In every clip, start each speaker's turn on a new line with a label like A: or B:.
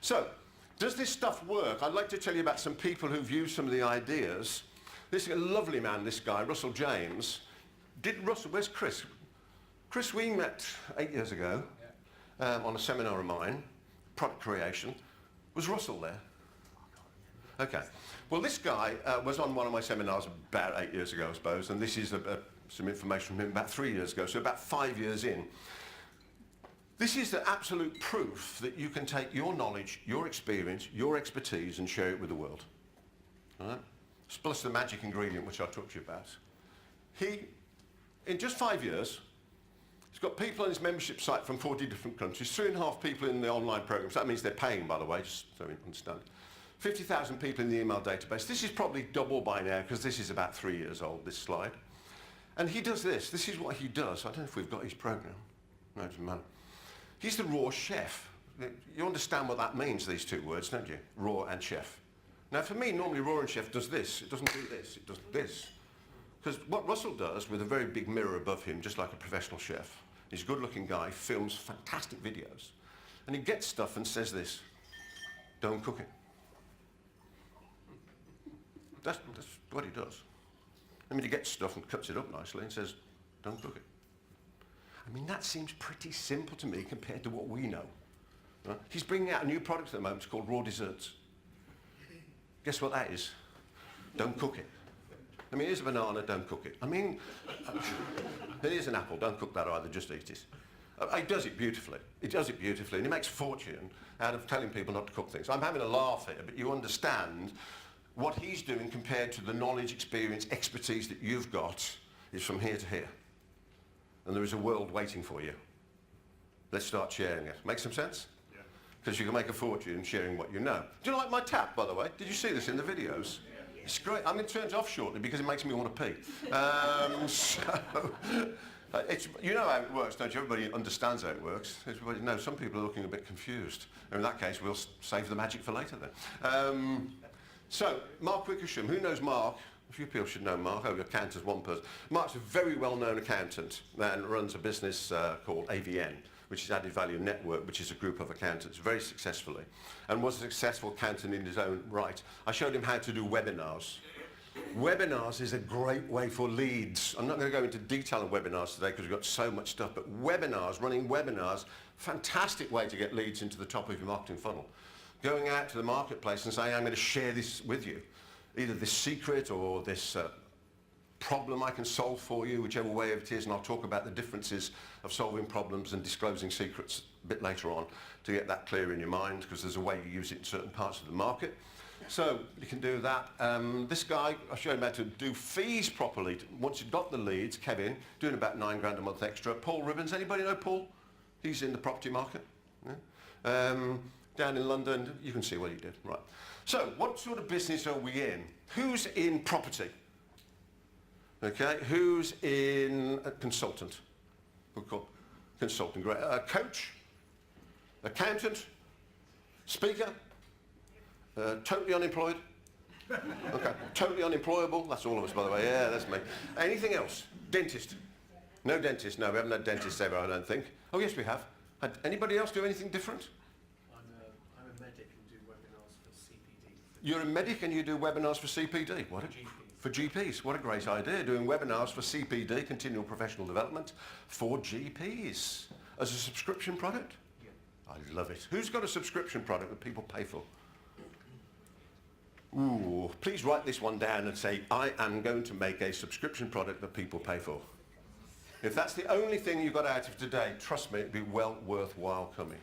A: So, does this stuff work? I'd like to tell you about some people who've used some of the ideas. This is a lovely man, this guy, Russell James. Where's Chris? Chris, we met 8 years ago on a seminar of mine, product creation. Was Russell there? Okay. Well, this guy was on one of my seminars about 8 years ago, I suppose, and this is some information from him about 3 years ago, so about 5 years in. This is the absolute proof that you can take your knowledge, your experience, your expertise and share it with the world. All right? Plus the magic ingredient which I'll talk to you about. He, in just 5 years, he's got people on his membership site from 40 different countries, 3.5 people in the online programs. That means they're paying, by the way, just so you understand. 50,000 people in the email database. This is probably double by now because this is about 3 years old, this slide. And he does this. This is what he does. I don't know if we've got his program. No, it doesn't matter. He's the raw chef. You understand what that means, these two words, don't you? Raw and chef. Now, for me, normally raw and chef does this. It doesn't do this. It does this. Because what Russell does with a very big mirror above him, just like a professional chef, he's a good-looking guy, films fantastic videos, and he gets stuff and says this: don't cook it. That's what he does. I mean, he gets stuff and cuts it up nicely and says, don't cook it. I mean, that seems pretty simple to me compared to what we know. Right? He's bringing out a new product at the moment. It's called raw desserts. Guess what that is? Don't cook it. I mean, here's a banana, don't cook it. I mean, here's an apple, don't cook that either, just eat it. He does it beautifully. He does it beautifully, and he makes a fortune out of telling people not to cook things. I'm having a laugh here, but you understand what he's doing compared to the knowledge, experience, expertise that you've got is from here to here. And there is a world waiting for you. Let's start sharing it. Make some sense? Yeah. Because you can make a fortune sharing what you know. Do you like my tap, by the way? Did you see this in the videos? Yeah. It's great. I'm going to turn it off shortly because it makes me want to pee. You know how it works, don't you? Everybody understands how it works. Everybody knows. Some people are looking a bit confused. And in that case, we'll save the magic for later then. So, Mark Wickersham. Who knows Mark? A few people should know Mark. Oh, accountant's one person. Mark's a very well-known accountant and runs a business called AVN, which is Added Value Network, which is a group of accountants, very successfully, and was a successful accountant in his own right. I showed him how to do webinars. Webinars is a great way for leads. I'm not going to go into detail on webinars today because we've got so much stuff, but webinars, running webinars, fantastic way to get leads into the top of your marketing funnel. Going out to the marketplace and saying, I'm going to share this with you. Either this secret or this problem I can solve for you, whichever way it is, and I'll talk about the differences of solving problems and disclosing secrets a bit later on to get that clear in your mind, because there's a way you use it in certain parts of the market. So you can do that. This guy, I showed him how to do fees properly. Once you've got the leads, Kevin, doing about £9 grand a month extra. Paul Ribbons, anybody know Paul? He's in the property market. Yeah? Down in London, you can see what he did. Right. So, what sort of business are we in? Who's in property? Okay, who's in a consultant? We'll call consultant, great. Coach? Accountant? Speaker? Totally unemployed? Okay, totally unemployable? That's all of us, by the way. Yeah, that's me. Anything else? Dentist? No dentist, no, we haven't had dentists ever, I don't think. Oh, yes, we have. Anybody else do anything different? You're a medic and you do webinars for CPD. For GPs. What a great idea, doing webinars for CPD, continual professional development, for GPs. As a subscription product? Yeah. I love it. Who's got a subscription product that people pay for? Ooh, please write this one down and say, I am going to make a subscription product that people pay for. If that's the only thing you got out of today, trust me, it'd be well worthwhile coming.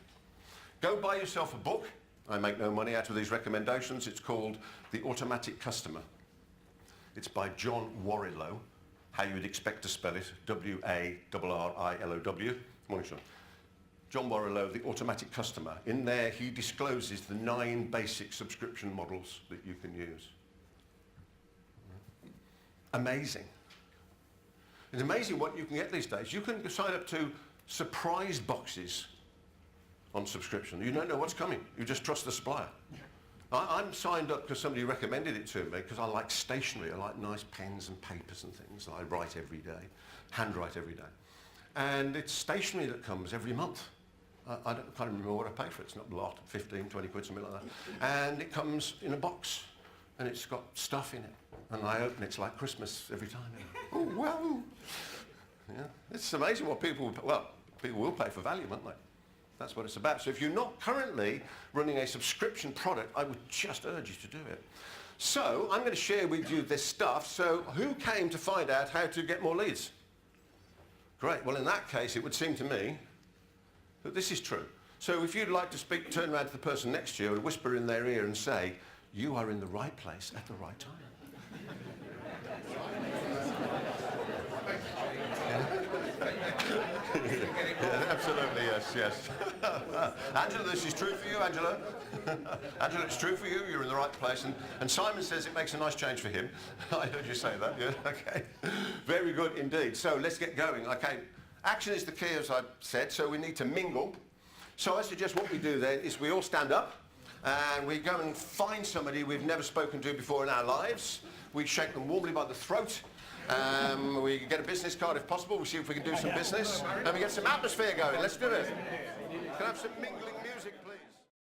A: Go buy yourself a book. I make no money out of these recommendations. It's called The Automatic Customer. It's by John Warrilow, how you would expect to spell it, W-A-R-R-I-L-O-W. Morning, Sean. John Warrilow, The Automatic Customer. In there, he discloses the 9 basic subscription models that you can use. Amazing. It's amazing what you can get these days. You can sign up to surprise boxes on subscription. You don't know what's coming. You just trust the supplier. I'm signed up because somebody recommended it to me because I like stationery. I like nice pens and papers and things. I write every day, handwrite every day. And it's stationery that comes every month. I can't remember what I paid for it. It's not a lot, 15, 20 quid, something like that. And it comes in a box, and it's got stuff in it. And I open it, it's like Christmas every time. Oh, wow. Yeah. It's amazing what people will pay for value, won't they? That's what it's about. So if you're not currently running a subscription product, I would just urge you to do it. So I'm going to share with you this stuff. So who came to find out how to get more leads? Great. Well, in that case, it would seem to me that this is true. So if you'd like to speak, turn around to the person next to you and whisper in their ear and say, you are in the right place at the right time. Yeah, absolutely, yes. Angela, this is true for you, Angela. Angela, it's true for you. You're in the right place. And Simon says it makes a nice change for him. I heard you say that. Yeah, okay. Very good indeed. So let's get going. Okay. Action is the key, as I said, so we need to mingle. So I suggest what we do then is we all stand up and we go and find somebody we've never spoken to before in our lives. We shake them warmly by the throat. We get a business card if possible. We see if we can do some business. And we get some atmosphere going. Let's do it. Can I have some mingling music, please?